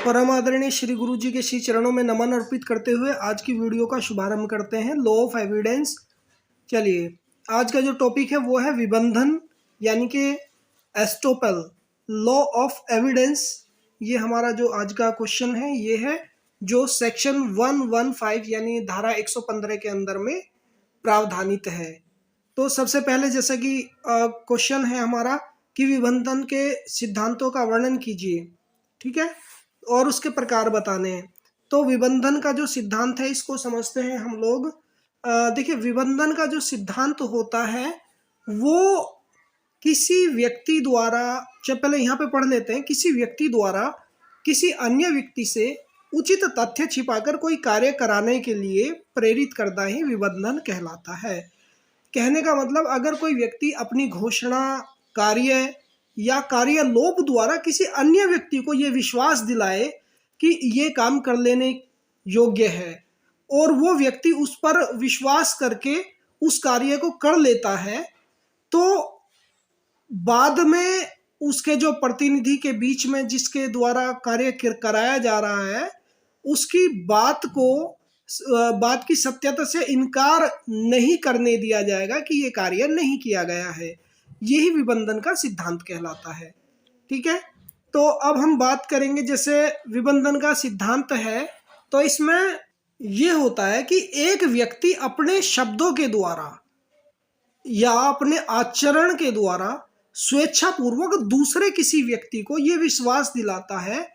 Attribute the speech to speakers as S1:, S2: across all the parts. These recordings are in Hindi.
S1: परम आदरणीय श्री गुरु जी के श्री चरणों में नमन अर्पित करते हुए आज की वीडियो का शुभारंभ करते हैं। Law of evidence. चलिए, आज का जो टॉपिक है वो है विबंधन यानी कि एस्टोपेल, लॉ ऑफ एविडेंस। ये हमारा जो आज का क्वेश्चन है ये है जो सेक्शन 115 यानी धारा 115 के अंदर में प्रावधानित है। तो सबसे पहले जैसा कि क्वेश्चन है हमारा कि विबंधन के सिद्धांतों का वर्णन कीजिए, ठीक है, और उसके प्रकार बताने हैं। तो विबंधन का जो सिद्धांत है इसको समझते हैं हम लोग। देखिए, विबंधन का जो सिद्धांत होता है वो किसी व्यक्ति द्वारा, चल पहले यहाँ पे पढ़ लेते हैं, किसी व्यक्ति द्वारा किसी अन्य व्यक्ति से उचित तथ्य छिपाकर कोई कार्य कराने के लिए प्रेरित करना ही विबंधन कहलाता है। कहने का मतलब, अगर कोई व्यक्ति अपनी घोषणा, कार्य या कार्य लोप द्वारा किसी अन्य व्यक्ति को ये विश्वास दिलाए कि ये काम कर लेने योग्य है और वो व्यक्ति उस पर विश्वास करके उस कार्य को कर लेता है, तो बाद में उसके जो प्रतिनिधि के बीच में जिसके द्वारा कार्य कराया जा रहा है उसकी बात की सत्यता से इनकार नहीं करने दिया जाएगा कि ये कार्य नहीं किया गया है। यही विबंधन का सिद्धांत कहलाता है, ठीक है। तो अब हम बात करेंगे, जैसे विबंधन का सिद्धांत है तो इसमें ये होता है कि एक व्यक्ति अपने शब्दों के द्वारा या अपने आचरण के द्वारा स्वेच्छापूर्वक दूसरे किसी व्यक्ति को ये विश्वास दिलाता है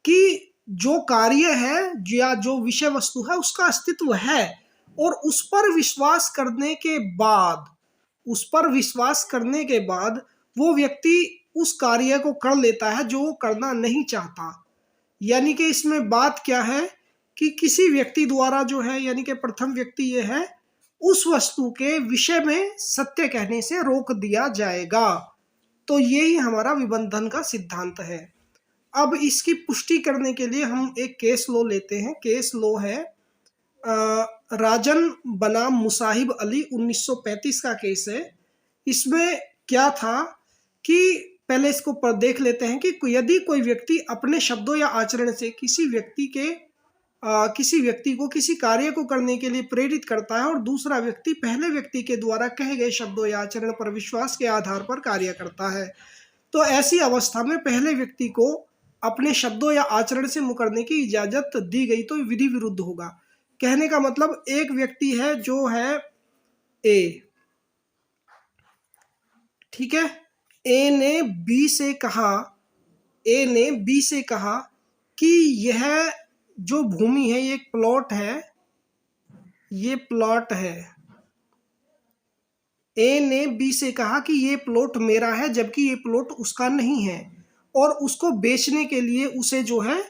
S1: कि जो कार्य है या जो विषय वस्तु है उसका अस्तित्व है, और उस पर विश्वास करने के बाद वो व्यक्ति उस कार्य को कर लेता है जो वो करना नहीं चाहता। यानी कि इसमें बात क्या है कि किसी व्यक्ति द्वारा जो है, यानी कि प्रथम व्यक्ति ये है, उस वस्तु के विषय में सत्य कहने से रोक दिया जाएगा। तो यही हमारा विबंधन का सिद्धांत है। अब इसकी पुष्टि करने के लिए हम एक केस लॉ लेते हैं। केस लॉ है राजन बनाम मुसाहिब अली, 1935 का केस है। इसमें क्या था कि पहले इसको देख लेते हैं कि यदि कोई व्यक्ति अपने शब्दों या आचरण से किसी व्यक्ति को किसी कार्य को करने के लिए प्रेरित करता है और दूसरा व्यक्ति पहले व्यक्ति के द्वारा कहे गए शब्दों या आचरण पर विश्वास के आधार पर कार्य करता है, तो ऐसी अवस्था में पहले व्यक्ति को अपने शब्दों या आचरण से मुकरने की इजाजत दी गई तो विधि विरुद्ध होगा। कहने का मतलब, एक व्यक्ति है जो है ए, ठीक है, ए ने बी से कहा कि यह जो भूमि है ये एक प्लॉट है, ए ने बी से कहा कि ये प्लॉट मेरा है जबकि ये प्लॉट उसका नहीं है, और उसको बेचने के लिए उसे जो है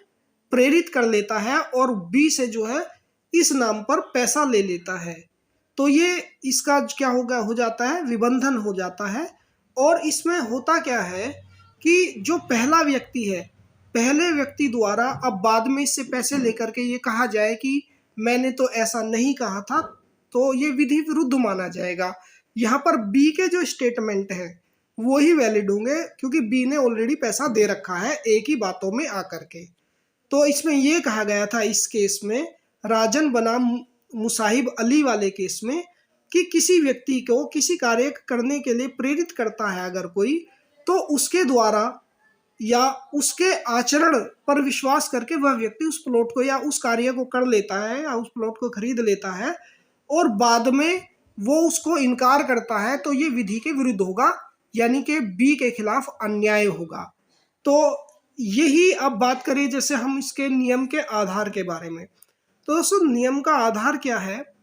S1: प्रेरित कर लेता है और बी से जो है इस नाम पर पैसा ले लेता है। तो ये इसका क्या हो जाता है, विबंधन हो जाता है। और इसमें होता क्या है कि जो पहला व्यक्ति है, पहले व्यक्ति द्वारा अब बाद में इससे पैसे लेकर के ये कहा जाए कि मैंने तो ऐसा नहीं कहा था, तो ये विधि विरुद्ध माना जाएगा। यहाँ पर बी के जो स्टेटमेंट है वो ही वैलिड होंगे क्योंकि बी ने ऑलरेडी पैसा दे रखा है एक ही बातों में आकर के। तो इसमें ये कहा गया था इस केस में, राजन बनाम मुसाहिब अली वाले केस में, कि किसी व्यक्ति को किसी कार्य करने के लिए प्रेरित करता है अगर कोई, तो उसके द्वारा या उसके आचरण पर विश्वास करके वह व्यक्ति उस प्लॉट को या उस कार्य को कर लेता है या उस प्लॉट को खरीद लेता है और बाद में वो उसको इनकार करता है, तो ये विधि के विरुद्ध होगा, यानी कि बी के खिलाफ अन्याय होगा। तो यही अब बात करें जैसे हम इसके नियम के आधार के बारे में। तो दोस्तों, नियम का आधार क्या है?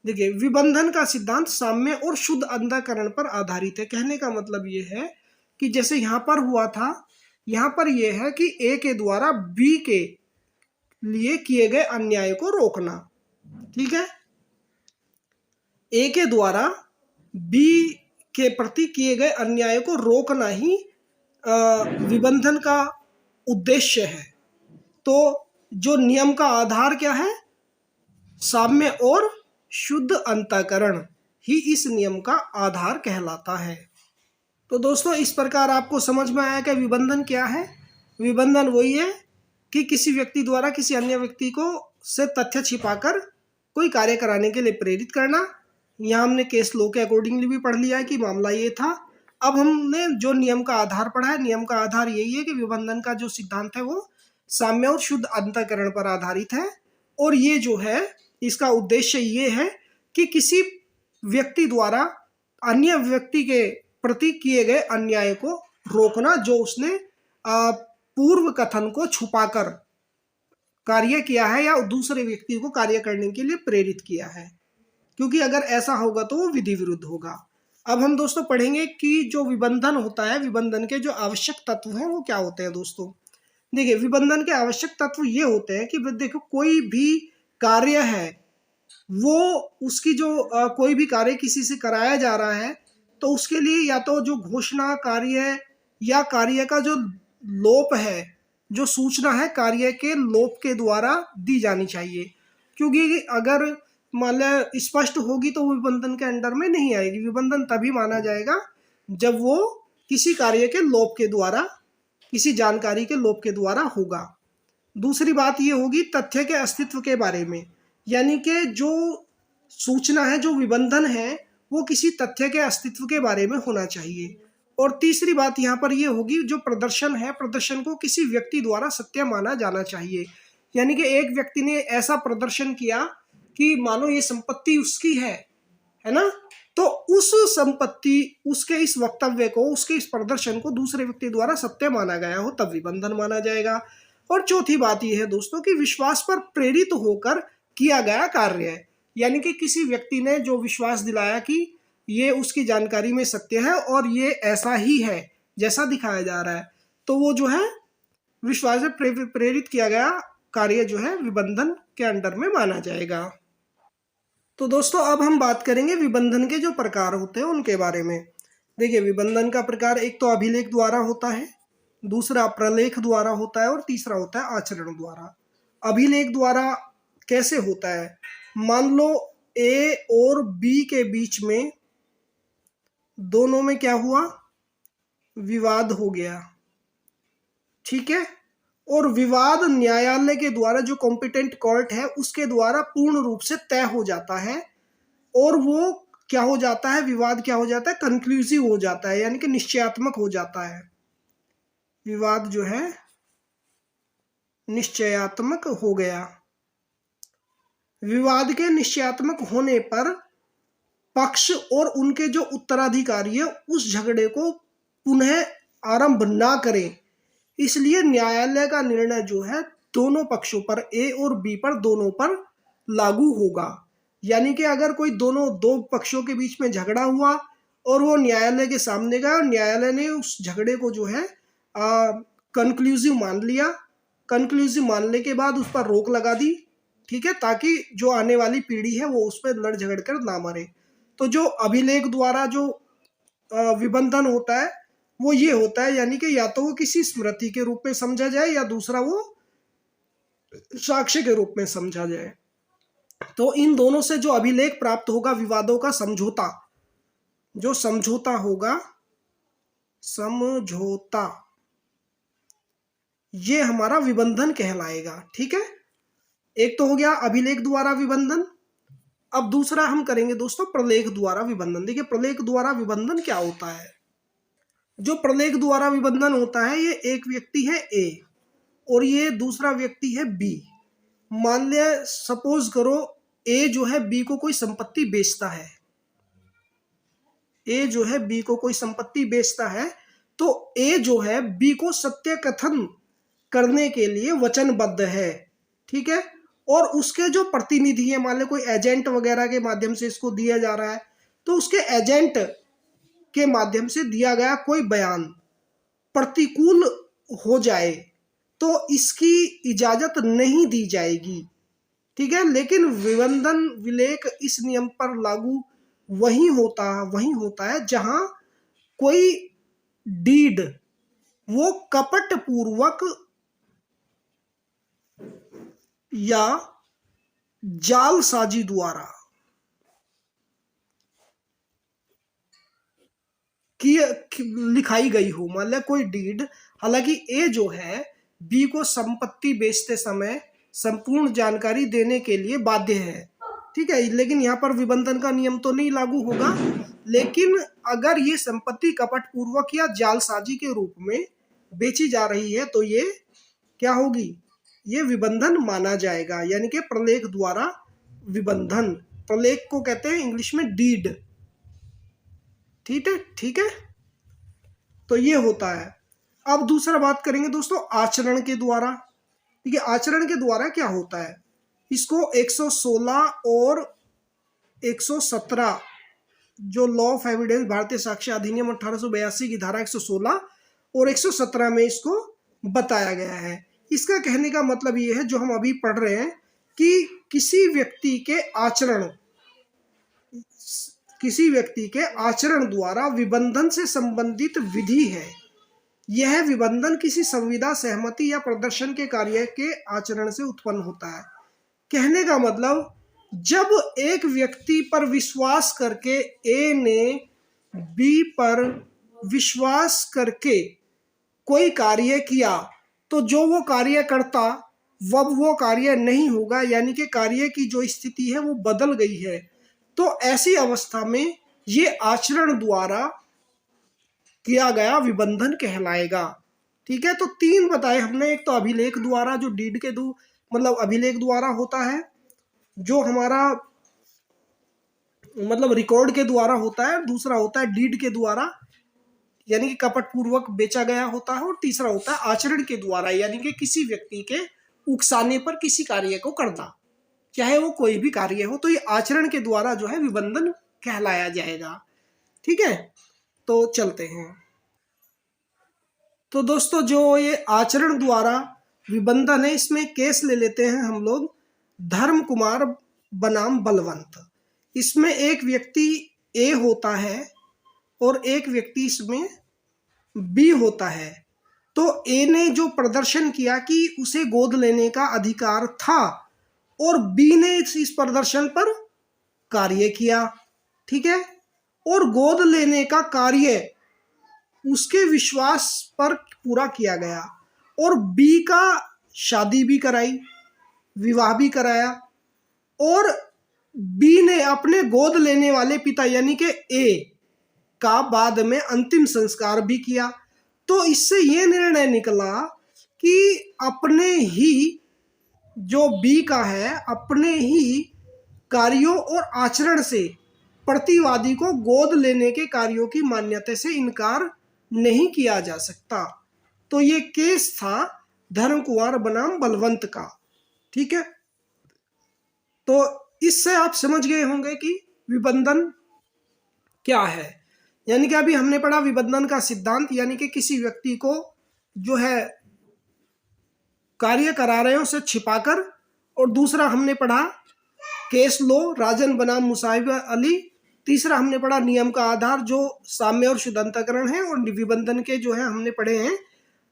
S1: देखिए, विबंधन का सिद्धांत साम्य और शुद्ध अंतःकरण पर आधारित है। कहने का मतलब ये है कि जैसे यहाँ पर हुआ था, यहाँ पर यह है कि ए के द्वारा बी के लिए किए गए अन्याय को रोकना, ठीक है। ए के द्वारा बी के प्रति किए गए अन्याय को रोकना ही विबंधन का उद्देश्य है। तो जो नियम का आधार क्या है, साम्य और शुद्ध अंतःकरण ही इस नियम का आधार कहलाता है। तो दोस्तों, इस प्रकार आपको समझ में आया कि विबंधन क्या है। विबंधन वही है कि किसी व्यक्ति द्वारा किसी अन्य व्यक्ति को से तथ्य छिपाकर कोई कार्य कराने के लिए प्रेरित करना। यहाँ हमने केस लॉ के अकॉर्डिंगली भी पढ़ लिया है कि मामला ये था। अब हमने जो नियम का आधार पढ़ा है, नियम का आधार यही है कि विबंधन का जो सिद्धांत है वो साम्य और शुद्ध अंतःकरण पर आधारित है। और ये जो है इसका उद्देश्य ये है कि किसी व्यक्ति द्वारा अन्य व्यक्ति के प्रति किए गए अन्याय को रोकना, जो उसने पूर्व कथन को छुपाकर कार्य किया है या दूसरे व्यक्ति को कार्य करने के लिए प्रेरित किया है, क्योंकि अगर ऐसा होगा तो वो विधि विरुद्ध होगा। अब हम दोस्तों पढ़ेंगे कि जो विबंधन होता है, विबंधन के जो आवश्यक तत्व हैं वो क्या होते हैं। दोस्तों देखिए, विबंधन के आवश्यक तत्व ये होते हैं कि देखो कोई भी कार्य है वो उसकी जो कोई भी कार्य किसी से कराया जा रहा है तो उसके लिए या तो जो घोषणा कार्य या कार्य का जो लोप है, जो सूचना है कार्य के लोप के द्वारा दी जानी चाहिए, क्योंकि अगर मान लो स्पष्ट होगी तो वो विबंधन के अंडर में नहीं आएगी। विबंधन तभी माना जाएगा जब वो किसी कार्य के लोप के द्वारा, किसी जानकारी के लोप के द्वारा होगा। दूसरी बात ये होगी तथ्य के अस्तित्व के बारे में, यानी कि जो सूचना है, जो विबंधन है वो किसी तथ्य के अस्तित्व के बारे में होना चाहिए। और तीसरी बात यहाँ पर ये होगी जो प्रदर्शन है, प्रदर्शन को किसी व्यक्ति द्वारा सत्य माना जाना चाहिए, यानी कि एक व्यक्ति ने ऐसा प्रदर्शन किया कि मानो ये संपत्ति उसकी है ना, तो उस संपत्ति, उसके इस वक्तव्य को, उसके इस प्रदर्शन को दूसरे व्यक्ति द्वारा सत्य माना गया हो तब विबंधन माना जाएगा। और चौथी बात यह है दोस्तों कि विश्वास पर प्रेरित होकर किया गया कार्य है, यानी कि किसी व्यक्ति ने जो विश्वास दिलाया कि ये उसकी जानकारी में सत्य है और ये ऐसा ही है जैसा दिखाया जा रहा है, तो वो जो है विश्वास से प्रेरित किया गया कार्य जो है विबंधन के अंडर में माना जाएगा। तो दोस्तों अब हम बात करेंगे विबंधन के जो प्रकार होते हैं उनके बारे में। देखिए, विबंधन का प्रकार एक तो अभिलेख द्वारा होता है, दूसरा प्रलेख द्वारा होता है और तीसरा होता है आचरण द्वारा। अभिलेख द्वारा कैसे होता है, मान लो ए और बी के बीच में दोनों में क्या हुआ, विवाद हो गया, ठीक है, और विवाद न्यायालय के द्वारा, जो कॉम्पिटेंट कोर्ट है उसके द्वारा पूर्ण रूप से तय हो जाता है और वो क्या हो जाता है, विवाद क्या हो जाता है, कंक्लूसिव हो जाता है, यानी कि निश्चयात्मक हो जाता है। विवाद जो है निश्चयात्मक हो गया। विवाद के निश्चयात्मक होने पर पक्ष और उनके जो उत्तराधिकारी है उस झगड़े को पुनः आरंभ ना करें, इसलिए न्यायालय का निर्णय जो है दोनों पक्षों पर, ए और बी पर, दोनों पर लागू होगा। यानी कि अगर कोई दो पक्षों के बीच में झगड़ा हुआ और वो न्यायालय के सामने गया और न्यायालय ने उस झगड़े को जो है कंक्लूसिव मान लिया, कंक्लूसिव मानने के बाद उस पर रोक लगा दी, ठीक है, ताकि जो आने वाली पीढ़ी है वो उस पर लड़ झगड़ कर ना मरे। तो जो अभिलेख द्वारा जो विबंधन होता है वो ये होता है, यानी कि या तो वो किसी स्मृति के रूप में समझा जाए या दूसरा वो साक्ष्य के रूप में समझा जाए। तो इन दोनों से जो अभिलेख प्राप्त होगा, विवादों का समझौता, जो समझौता होगा, समझौता, ये हमारा विबंधन कहलाएगा, ठीक है। एक तो हो गया अभिलेख द्वारा विबंधन। अब दूसरा हम करेंगे दोस्तों प्रलेख द्वारा विबंधन। देखिए, प्रलेख द्वारा विबंधन क्या होता है। जो प्रलेख द्वारा विबंधन होता है, ये एक व्यक्ति है ए और ये दूसरा व्यक्ति है बी। मान लिया, सपोज करो ए जो है बी को कोई संपत्ति बेचता है, ए जो है बी को कोई संपत्ति बेचता है, तो ए जो है बी को सत्य कथन करने के लिए वचनबद्ध है, ठीक है। और उसके जो प्रतिनिधि है, मान लो कोई एजेंट वगैरह के माध्यम से इसको दिया जा रहा है, तो उसके एजेंट के माध्यम से दिया गया कोई बयान प्रतिकूल हो जाए तो इसकी इजाजत नहीं दी जाएगी, ठीक है। लेकिन विबंधन विलेख इस नियम पर लागू वही होता है जहां कोई डीड वो कपट पूर्वक या जालसाजी द्वारा की लिखाई गई हो। मान लिया कोई डीड, हालांकि ए जो है बी को संपत्ति बेचते समय संपूर्ण जानकारी देने के लिए बाध्य है। ठीक है, लेकिन यहाँ पर विबंधन का नियम तो नहीं लागू होगा, लेकिन अगर ये संपत्ति कपट पूर्वक या जालसाजी के रूप में बेची जा रही है तो ये क्या होगी, ये विबंधन माना जाएगा, यानी कि प्रलेख द्वारा विबंधन। प्रलेख को कहते हैं इंग्लिश में डीड। ठीक है, तो ये होता है। अब दूसरा बात करेंगे दोस्तों आचरण के द्वारा। ठीक है, आचरण के द्वारा क्या होता है, इसको 116 और 117 जो लॉ ऑफ एविडेंस भारतीय साक्ष्य अधिनियम 1882 की धारा 116 और 117 में इसको बताया गया है। इसका कहने का मतलब ये है, जो हम अभी पढ़ रहे हैं, कि किसी व्यक्ति के आचरण द्वारा विबंधन से संबंधित विधि है। यह विबंधन किसी संविदा, सहमति या प्रदर्शन के कार्य के आचरण से उत्पन्न होता है। कहने का मतलब, जब एक व्यक्ति पर विश्वास करके ए ने बी पर विश्वास करके कोई कार्य किया, तो जो वो कार्य करता वह वो कार्य नहीं होगा, यानी कि कार्य की जो स्थिति है वो बदल गई है। तो ऐसी अवस्था में ये आचरण द्वारा किया गया विबंधन कहलाएगा। ठीक है, तो 3 बताए हमने। एक तो अभिलेख द्वारा, जो डीड के मतलब अभिलेख द्वारा होता है, जो हमारा मतलब रिकॉर्ड के द्वारा होता है। दूसरा होता है डीड के द्वारा, यानी कि कपट पूर्वक बेचा गया होता है। और तीसरा होता है आचरण के द्वारा, यानी कि किसी व्यक्ति के उकसाने पर किसी कार्य को करना, चाहे वो कोई भी कार्य हो, तो ये आचरण के द्वारा जो है विबंधन कहलाया जाएगा। ठीक है, तो चलते हैं। तो दोस्तों जो ये आचरण द्वारा विबंधन है, इसमें केस ले लेते हैं हम लोग धर्म कुमार बनाम बलवंत। इसमें एक व्यक्ति ए होता है और एक व्यक्ति इसमें बी होता है। तो ए ने जो प्रदर्शन किया कि उसे गोद लेने का अधिकार था, और बी ने इस प्रदर्शन पर कार्य किया। ठीक है, और गोद लेने का कार्य उसके विश्वास पर पूरा किया गया, और बी का शादी भी कराई, विवाह भी कराया, और बी ने अपने गोद लेने वाले पिता यानी कि ए का बाद में अंतिम संस्कार भी किया। तो इससे ये निर्णय निकला कि अपने ही जो बी का है, अपने ही कार्यों और आचरण से प्रतिवादी को गोद लेने के कार्यों की मान्यता से इनकार नहीं किया जा सकता। तो ये केस था धर्म कुमार बनाम बलवंत का। ठीक है, तो इससे आप समझ गए होंगे कि विबंधन क्या है। यानी कि अभी हमने पढ़ा विबंधन का सिद्धांत, यानी कि किसी व्यक्ति को जो है कार्य करा रहे हैं उसे छिपाकर, और दूसरा हमने पढ़ा केस लो, राजन बनाम मुसाहिब अली। तीसरा हमने पढ़ा नियम का आधार, जो साम्य और शुद्धंतकरण है, और विबंधन के जो है हमने पढ़े हैं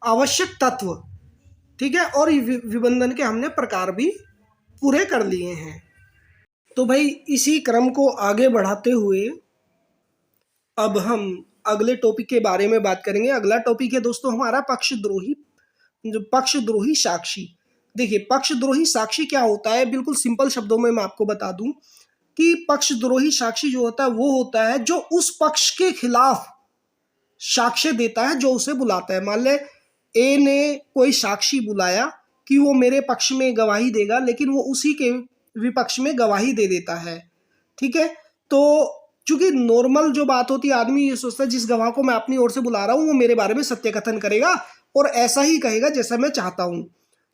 S1: आवश्यक तत्व। ठीक है, और विबंधन के हमने प्रकार भी पूरे कर लिए हैं। तो भाई इसी क्रम को आगे बढ़ाते हुए अब हम अगले टॉपिक के बारे में बात करेंगे। अगला टॉपिक है दोस्तों हमारा पक्षद्रोही साक्षी। देखिए, पक्षद्रोही साक्षी क्या होता है, बिल्कुल सिंपल शब्दों में मैं आपको बता दूं कि पक्षद्रोही साक्षी जो होता है वो होता है जो उस पक्ष के खिलाफ साक्ष्य देता है जो उसे बुलाता है। मान ले ए ने कोई साक्षी बुलाया कि वो मेरे पक्ष में गवाही देगा, लेकिन वो उसी के विपक्ष में गवाही दे देता है। ठीक है, तो चूंकि नॉर्मल जो बात होती है, आदमी ये सोचता है जिस गवाह को मैं अपनी ओर से बुला रहा हूँ वो मेरे बारे में सत्य कथन करेगा और ऐसा ही कहेगा जैसा मैं चाहता हूँ।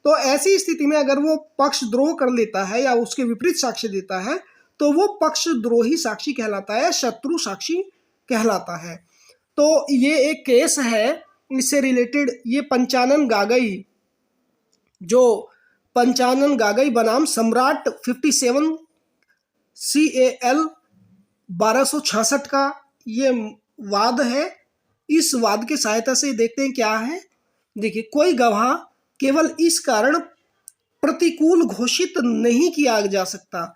S1: तो ऐसी स्थिति में अगर वो पक्षद्रोह कर लेता है या उसके विपरीत साक्ष्य देता है तो वो पक्षद्रोही साक्षी कहलाता है, शत्रु साक्षी कहलाता है। तो ये एक केस है, इससे रिलेटेड ये पंचानन गागई बनाम सम्राट 57 CAL 1266 का ये वाद है। इस वाद के सहायता से देखते हैं क्या है। देखिए, कोई गवाह केवल इस कारण प्रतिकूल घोषित नहीं किया जा सकता,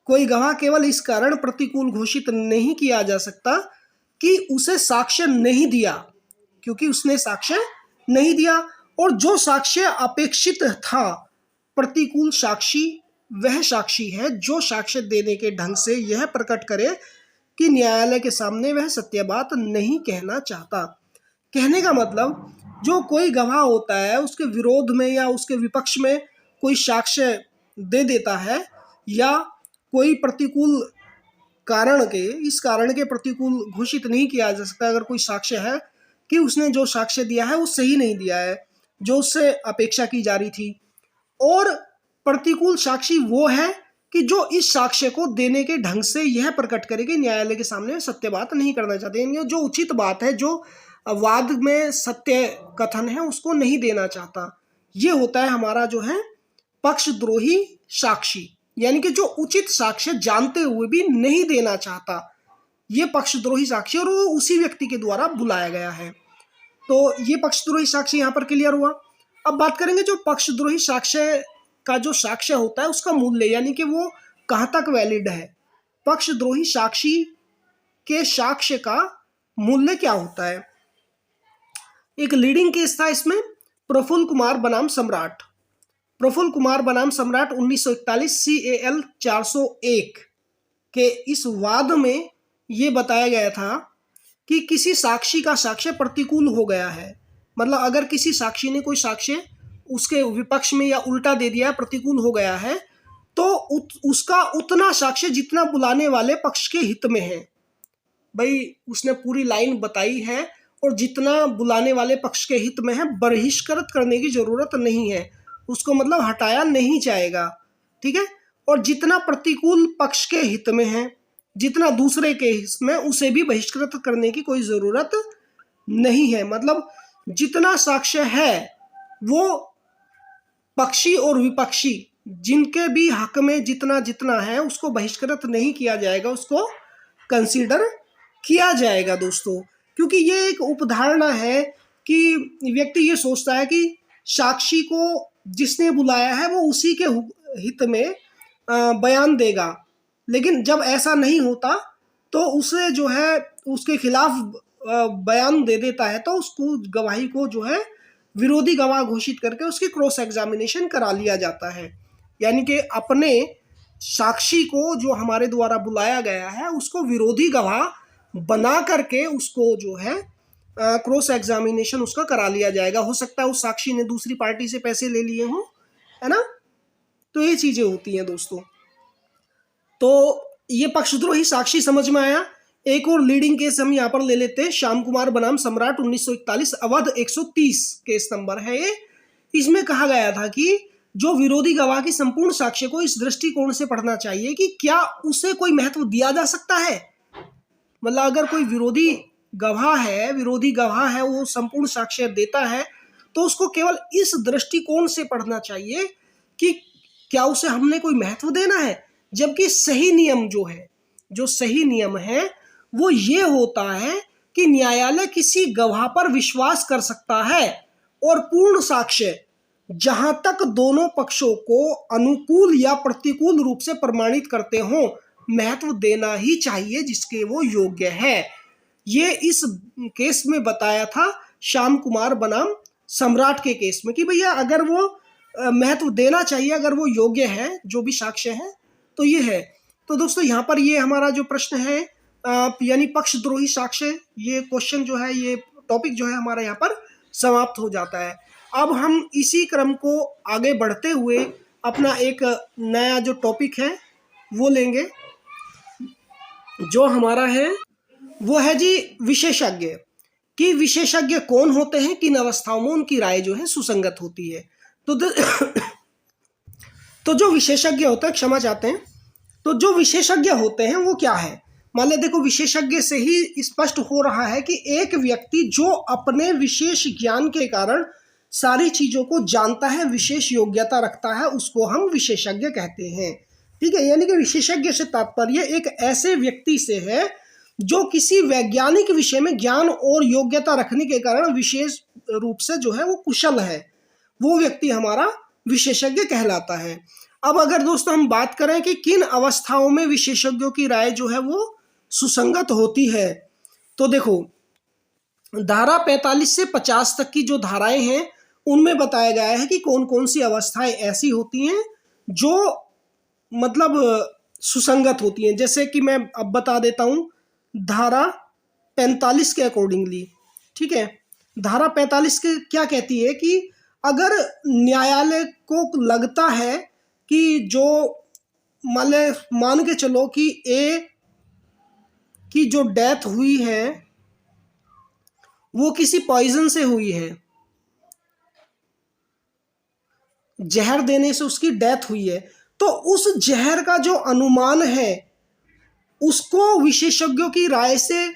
S1: कोई गवाह केवल इस कारण प्रतिकूल घोषित नहीं किया जा सकता कि उसे साक्ष्य नहीं दिया, क्योंकि उसने साक्ष्य नहीं दिया और जो साक्ष्य अपेक्षित था, प्रतिकूल साक्षी वह साक्षी है जो साक्ष्य देने के ढंग से यह प्रकट करे कि न्यायालय के सामने वह सत्य बात नहीं कहना चाहता। कहने का मतलब, जो कोई गवाह होता है उसके विरोध में या उसके विपक्ष में कोई साक्ष्य दे देता है, या कोई प्रतिकूल कारण के, इस कारण के प्रतिकूल घोषित नहीं किया जा सकता अगर कोई साक्ष्य है कि उसने जो साक्ष्य दिया है वो सही नहीं दिया है जो उससे अपेक्षा की जा रही थी। और प्रतिकूल साक्षी वो है कि जो इस साक्ष्य को देने के ढंग से यह प्रकट करे कि न्यायालय के सामने सत्य बात नहीं करना चाहते, यानी जो उचित बात है, जो वाद में सत्य कथन है, उसको नहीं देना चाहता। ये होता है हमारा जो है पक्षद्रोही साक्षी, यानी कि जो उचित साक्ष्य जानते हुए भी नहीं देना चाहता, ये पक्षद्रोही साक्षी, और वो उसी व्यक्ति के द्वारा बुलाया गया है। तो ये पक्षद्रोही साक्षी यहाँ पर क्लियर हुआ। अब बात करेंगे जो पक्षद्रोही साक्ष्य का जो साक्ष्य होता है उसका मूल्य, यानी कि वो कहाँ तक वैलिड है। पक्षद्रोही साक्षी के साक्ष्य का मूल्य क्या होता है। एक लीडिंग केस था इसमें, प्रफुल्ल कुमार बनाम सम्राट। प्रफुल्ल कुमार बनाम सम्राट 1941 CAL 401 के इस वाद में ये बताया गया था कि किसी साक्षी का साक्ष्य प्रतिकूल हो गया है। मतलब अगर किसी साक्षी ने कोई साक्ष्य उसके विपक्ष में या उल्टा दे दिया, प्रतिकूल हो गया है, तो उसका उतना साक्ष्य जितना बुलाने वाले पक्ष के हित में है। भाई उसने पूरी लाइन बताई है और जितना बुलाने वाले पक्ष के हित में है, बहिष्कृत करने की जरूरत नहीं है, उसको मतलब हटाया नहीं जाएगा, ठीक है। और जितना प्रतिकूल पक्ष के हित में है, जितना दूसरे के हित में, उसे भी बहिष्कृत करने की कोई जरूरत नहीं है। मतलब जितना साक्ष्य है वो पक्षी और विपक्षी जिनके भी हक में जितना जितना है उसको बहिष्कृत नहीं किया जाएगा, उसको कंसीडर किया जाएगा दोस्तों। क्योंकि ये एक उपधारणा है कि व्यक्ति ये सोचता है कि साक्षी को जिसने बुलाया है वो उसी के हित में बयान देगा, लेकिन जब ऐसा नहीं होता तो उसे जो है उसके खिलाफ बयान दे देता है, तो उसको गवाही को जो है विरोधी गवाह घोषित करके उसकी क्रॉस एग्जामिनेशन करा लिया जाता है। यानी कि अपने साक्षी को जो हमारे द्वारा बुलाया गया है उसको विरोधी गवाह बना करके उसको जो है क्रॉस एग्जामिनेशन उसका करा लिया जाएगा। हो सकता है उस साक्षी ने दूसरी पार्टी से पैसे ले लिए हों, है ना। तो ये चीजें होती हैं दोस्तों। तो ये पक्षद्रोही साक्षी समझ में आया। एक और लीडिंग केस हम यहाँ पर ले लेते हैं, श्याम कुमार बनाम सम्राट 1941 अवध 130 केस नंबर है ये। इसमें कहा गया था कि जो विरोधी गवाह की संपूर्ण साक्ष्य को इस दृष्टिकोण से पढ़ना चाहिए कि क्या उसे कोई महत्व दिया जा सकता है। मतलब अगर कोई विरोधी गवाह है वो संपूर्ण साक्ष्य देता है, तो उसको केवल इस दृष्टिकोण से पढ़ना चाहिए कि क्या उसे हमने कोई महत्व देना है। जबकि सही नियम जो सही नियम है वो ये होता है कि न्यायालय किसी गवाह पर विश्वास कर सकता है और पूर्ण साक्ष्य जहां तक दोनों पक्षों को अनुकूल या प्रतिकूल रूप से प्रमाणित करते हों महत्व देना ही चाहिए जिसके वो योग्य है। ये इस केस में बताया था श्याम कुमार बनाम सम्राट के केस में कि भैया अगर वो महत्व देना चाहिए, अगर वो योग्य है, जो भी साक्ष्य है, तो ये है। तो दोस्तों यहाँ पर ये हमारा जो प्रश्न है यानी पक्षद्रोही साक्ष्य, ये क्वेश्चन जो है, ये टॉपिक जो है हमारा यहाँ पर समाप्त हो जाता है। अब हम इसी क्रम को आगे बढ़ते हुए अपना एक नया जो टॉपिक है वो लेंगे, जो हमारा है वो है जी विशेषज्ञ। कि विशेषज्ञ कौन होते हैं, किन अवस्थाओं में उनकी राय जो है सुसंगत होती है। तो जो विशेषज्ञ होता है, क्षमा चाहते हैं, तो जो विशेषज्ञ होते हैं वो क्या है। मान ले देखो, विशेषज्ञ से ही स्पष्ट हो रहा है कि एक व्यक्ति जो अपने विशेष ज्ञान के कारण सारी चीजों को जानता है, विशेष योग्यता रखता है, उसको हम विशेषज्ञ कहते हैं। ठीक है, यानी कि विशेषज्ञ से तात्पर्य एक ऐसे व्यक्ति से है जो किसी वैज्ञानिक विषय में ज्ञान और योग्यता रखने के कारण विशेष रूप से जो है वो कुशल है, वो व्यक्ति हमारा विशेषज्ञ कहलाता है। अब अगर दोस्तों हम बात करें कि किन अवस्थाओं में विशेषज्ञों की राय जो है वो सुसंगत होती है, तो देखो धारा 45 से 50 तक की जो धाराएं हैं उनमें बताया गया है कि कौन कौन सी अवस्थाएं ऐसी होती हैं जो मतलब सुसंगत होती हैं। जैसे कि मैं अब बता देता हूँ धारा 45 के अकॉर्डिंगली, ठीक है। धारा 45 के क्या कहती है कि अगर न्यायालय को लगता है कि जो मान के चलो कि ए की जो डेथ हुई है वो किसी पॉइजन से हुई है, जहर देने से उसकी डेथ हुई है, तो उस जहर का जो अनुमान है उसको विशेषज्ञों की राय से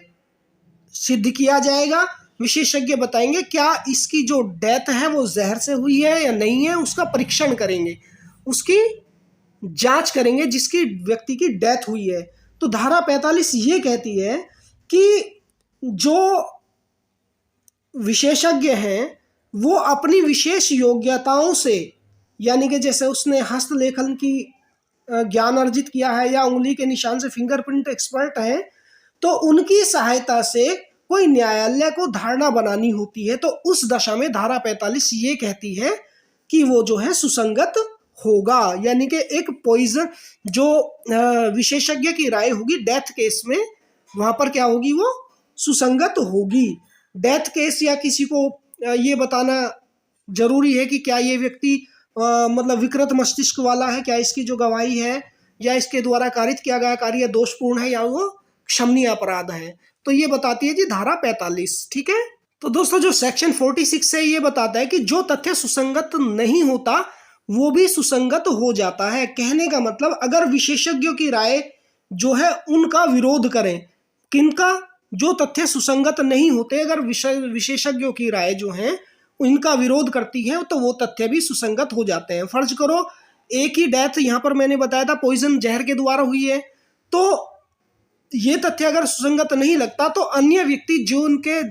S1: सिद्ध किया जाएगा। विशेषज्ञ बताएंगे क्या इसकी जो डेथ है वो जहर से हुई है या नहीं है, उसका परीक्षण करेंगे, उसकी जांच करेंगे जिसकी व्यक्ति की डेथ हुई है। तो धारा 45 ये कहती है कि जो विशेषज्ञ हैं वो अपनी विशेष योग्यताओं से, यानी कि जैसे उसने हस्तलेखन की ज्ञान अर्जित किया है या उंगली के निशान से फिंगरप्रिंट एक्सपर्ट है, तो उनकी सहायता से कोई न्यायालय को धारणा बनानी होती है। तो उस दशा में धारा 45 ये कहती है कि वो जो है सुसंगत होगा, यानी कि एक पॉइजन जो विशेषज्ञ की राय होगी डेथ केस में, वहां पर क्या होगी, वो सुसंगत होगी। डेथ केस या किसी को ये बताना जरूरी है कि क्या ये व्यक्ति मतलब विकृत मस्तिष्क वाला है, क्या इसकी जो गवाही है या इसके द्वारा कारित किया गया कार्य दोषपूर्ण है या वो क्षमनीय अपराध है। तो ये बताती है जी धारा 45, ठीक है। तो दोस्तों जो सेक्शन 46 है ये बताता है कि जो तथ्य सुसंगत नहीं होता वो भी सुसंगत हो जाता है। कहने का मतलब अगर विशेषज्ञों की राय जो है उनका विरोध करें, किनका, जो तथ्य सुसंगत नहीं होते, अगर विशेषज्ञों की राय जो है इनका विरोध करती है तो वो तथ्य भी सुसंगत हो जाते हैं। फर्ज करो एक ही डेथ यहाँ पर मैंने बताया था पॉइजन जहर के द्वारा हुई है, तो ये तथ्य अगर सुसंगत नहीं लगता तो अन्य व्यक्ति जो उनके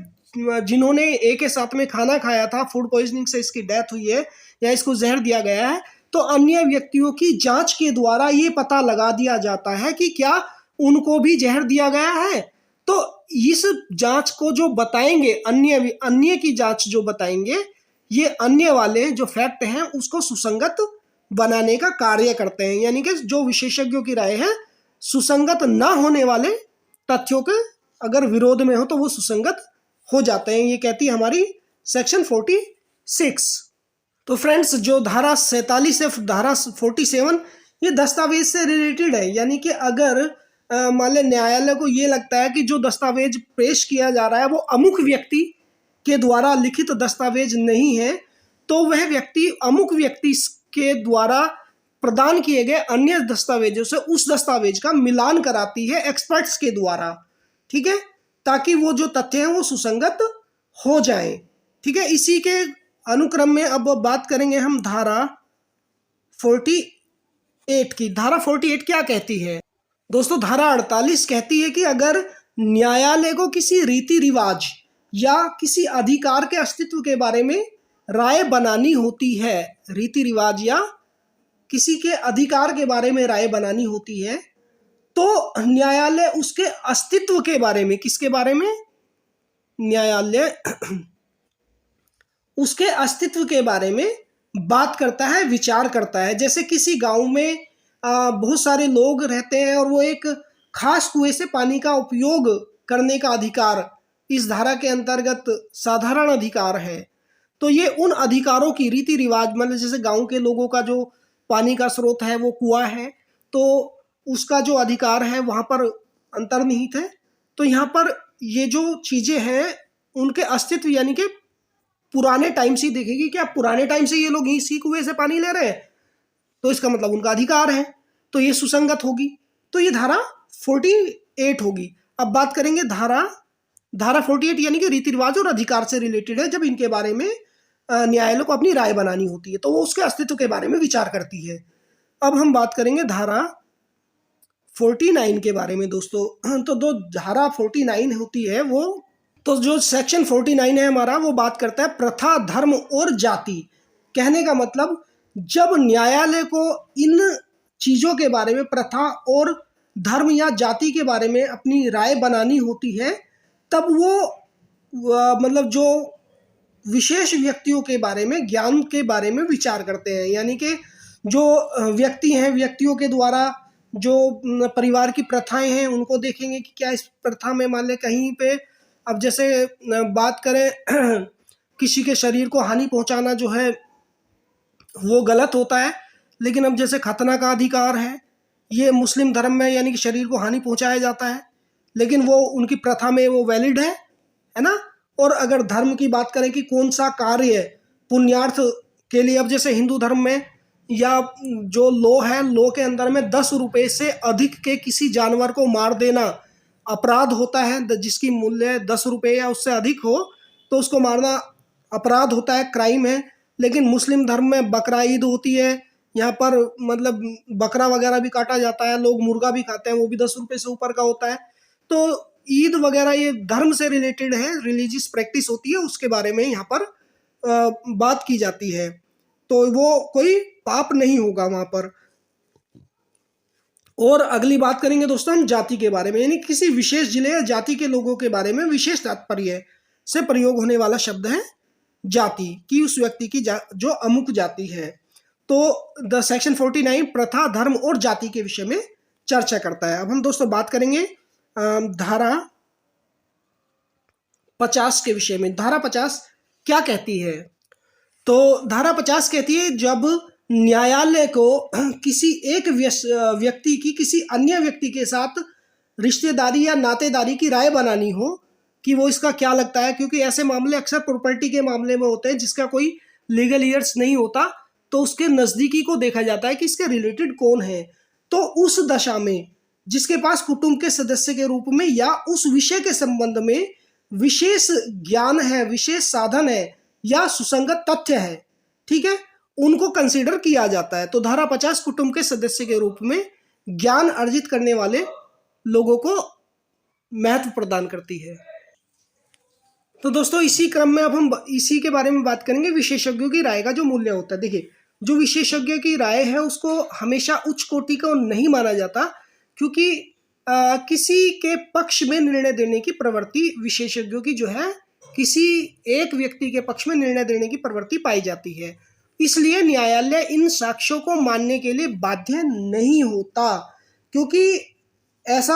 S1: जिन्होंने ए के साथ में खाना खाया था, फूड पॉइजनिंग से इसकी डेथ हुई है या इसको जहर दिया गया है, तो अन्य व्यक्तियों की जांच के द्वारा ये पता लगा दिया जाता है कि क्या उनको भी जहर दिया गया है। तो इस जांच को जो बताएंगे अन्य की जांच जो बताएंगे, ये अन्य वाले जो फैक्ट हैं उसको सुसंगत बनाने का कार्य करते हैं। यानी कि जो विशेषज्ञों की राय है सुसंगत ना होने वाले तथ्यों के अगर विरोध में हो तो वो सुसंगत हो जाते हैं, ये कहती है हमारी सेक्शन 46। तो फ्रेंड्स जो धारा 47 से धारा 47 ये दस्तावेज से रिलेटेड है। यानी कि अगर मान लें न्यायालय को ये लगता है कि जो दस्तावेज पेश किया जा रहा है वो अमुक व्यक्ति के द्वारा लिखित दस्तावेज नहीं है, तो वह व्यक्ति अमुक व्यक्ति के द्वारा प्रदान किए गए अन्य दस्तावेजों से उस दस्तावेज का मिलान कराती है एक्सपर्ट्स के द्वारा, ठीक है, ताकि वो जो तथ्य हैं वो सुसंगत हो जाएं, ठीक है। इसी के अनुक्रम में अब बात करेंगे हम धारा 48 की। धारा 48 क्या कहती है दोस्तों? धारा 48 कहती है कि अगर न्यायालय को किसी रीति रिवाज या किसी अधिकार के अस्तित्व के बारे में राय बनानी होती है, रीति रिवाज या किसी के अधिकार के बारे में राय बनानी होती है, तो न्यायालय उसके अस्तित्व के बारे में, किसके बारे में? न्यायालय उसके अस्तित्व के बारे में बात करता है, विचार करता है। जैसे किसी गांव में बहुत सारे लोग रहते हैं और वो एक खास कुएं से पानी का उपयोग करने का अधिकार इस धारा के अंतर्गत साधारण अधिकार है। तो ये उन अधिकारों की रीति रिवाज, मतलब जैसे गांव के लोगों का जो पानी का स्रोत है वो कुआं है, तो उसका जो अधिकार है वहाँ पर अंतर्निहित है। तो यहाँ पर ये जो चीज़ें हैं उनके अस्तित्व, यानी कि पुराने टाइम से ही देखेगी कि आप पुराने टाइम से ये लोग इसी कुएं से पानी ले रहे हैं, तो इसका मतलब उनका अधिकार है, तो ये सुसंगत होगी। तो ये धारा 48 होगी। अब बात करेंगे धारा 48 यानी कि रीति रिवाज और अधिकार से रिलेटेड है। जब इनके बारे में न्यायालय को अपनी राय बनानी होती है तो वो उसके अस्तित्व के बारे में विचार करती है। अब हम बात करेंगे धारा 49 के बारे में दोस्तों। तो दो धारा 49 होती है वो, तो जो सेक्शन 49 है हमारा वो बात करता है प्रथा, धर्म और जाति। कहने का मतलब जब न्यायालय को इन चीज़ों के बारे में, प्रथा और धर्म या जाति के बारे में अपनी राय बनानी होती है, तब वो मतलब जो विशेष व्यक्तियों के बारे में, ज्ञान के बारे में विचार करते हैं। यानी कि जो व्यक्ति हैं, व्यक्तियों के द्वारा जो परिवार की प्रथाएं हैं उनको देखेंगे कि क्या इस प्रथा में मान लें कहीं पे, अब जैसे बात करें किसी के शरीर को हानि पहुंचाना जो है वो गलत होता है, लेकिन अब जैसे खतना का अधिकार है, ये मुस्लिम धर्म में यानी कि शरीर को हानि पहुंचाया जाता है, लेकिन वो उनकी प्रथा में वो वैलिड है ना। और अगर धर्म की बात करें कि कौन सा कार्य पुण्यार्थ के लिए, अब जैसे हिंदू धर्म में या जो लॉ है, लॉ के अंदर में 10 रुपये से अधिक के किसी जानवर को मार देना अपराध होता है, जिसकी मूल्य 10 रुपये या उससे अधिक हो तो उसको मारना अपराध होता है, क्राइम है। लेकिन मुस्लिम धर्म में बकरा ईद होती है, यहाँ पर मतलब बकरा वगैरह भी काटा जाता है, लोग मुर्गा भी खाते हैं, वो भी 10 रुपये से ऊपर का होता है। तो ईद वगैरह ये धर्म से रिलेटेड है, रिलीजियस प्रैक्टिस होती है, उसके बारे में यहाँ पर बात की जाती है, तो वो कोई पाप नहीं होगा वहाँ पर। और अगली बात करेंगे दोस्तों हम जाति के बारे में, यानी किसी विशेष जिले या जाति के लोगों के बारे में विशेष तात्पर्य से प्रयोग होने वाला शब्द है जाति, कि उस व्यक्ति की जो अमुक जाति है। तो द सेक्शन 49 प्रथा, धर्म और जाति के विषय में चर्चा करता है। अब हम दोस्तों बात करेंगे धारा 50 के विषय में। धारा 50 क्या कहती है? तो धारा 50 कहती है जब न्यायालय को किसी एक व्यक्ति की किसी अन्य व्यक्ति के साथ रिश्तेदारी या नातेदारी की राय बनानी हो कि वो इसका क्या लगता है, क्योंकि ऐसे मामले अक्सर प्रॉपर्टी के मामले में होते हैं जिसका कोई लीगल ईयर्स नहीं होता, तो उसके नज़दीकी को देखा जाता है कि इसके रिलेटेड कौन है। तो उस दशा में जिसके पास कुटुंब के सदस्य के रूप में या उस विषय के संबंध में विशेष ज्ञान है, विशेष साधन है या सुसंगत तथ्य है, ठीक है, उनको कंसीडर किया जाता है। तो धारा 50 कुटुंब के सदस्य के रूप में ज्ञान अर्जित करने वाले लोगों को महत्व प्रदान करती है। तो दोस्तों इसी क्रम में अब हम इसी के बारे में बात करेंगे, विशेषज्ञों की राय का जो मूल्य होता है। देखिए, जो विशेषज्ञ की राय है उसको हमेशा उच्च कोटि का नहीं माना जाता, क्योंकि किसी के पक्ष में निर्णय देने की प्रवृत्ति विशेषज्ञों की जो है किसी एक व्यक्ति के पक्ष में निर्णय देने की प्रवृत्ति पाई जाती है। इसलिए न्यायालय इन साक्ष्यों को मानने के लिए बाध्य नहीं होता, क्योंकि ऐसा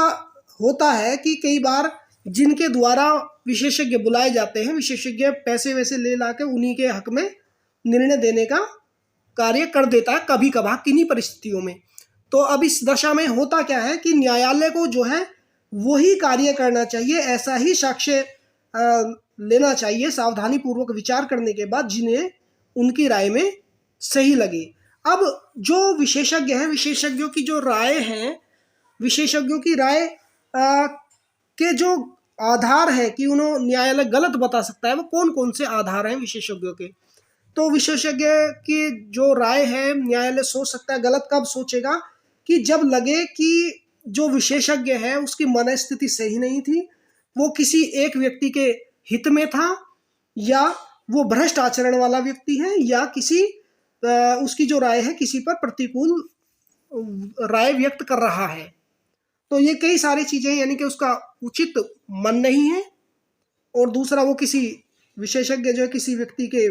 S1: होता है कि कई बार जिनके द्वारा विशेषज्ञ बुलाए जाते हैं, विशेषज्ञ पैसे वैसे ले ला के उन्हीं के हक में निर्णय देने का कार्य कर देता है कभी कभार किन्हीं परिस्थितियों में। तो अब इस दशा में होता क्या है कि न्यायालय को जो है वही कार्य करना चाहिए, ऐसा ही साक्ष्य लेना चाहिए सावधानी पूर्वक विचार करने के बाद जिन्हें उनकी राय में सही लगे। अब जो विशेषज्ञ हैं, विशेषज्ञों की जो राय है, विशेषज्ञों की राय के जो आधार है कि उन्होंने न्यायालय गलत बता सकता है, वो कौन कौन से आधार हैं विशेषज्ञों के। तो विशेषज्ञ की जो राय है न्यायालय सोच सकता है। गलत कब सोचेगा? कि जब लगे कि जो विशेषज्ञ है उसकी मनस्थिति सही नहीं थी, वो किसी एक व्यक्ति के हित में था, या वो भ्रष्ट आचरण वाला व्यक्ति है, या किसी उसकी जो राय है किसी पर प्रतिकूल राय व्यक्त कर रहा है। तो ये कई सारी चीजें, यानी कि उसका उचित मन नहीं है, और दूसरा वो किसी विशेषज्ञ जो है किसी व्यक्ति के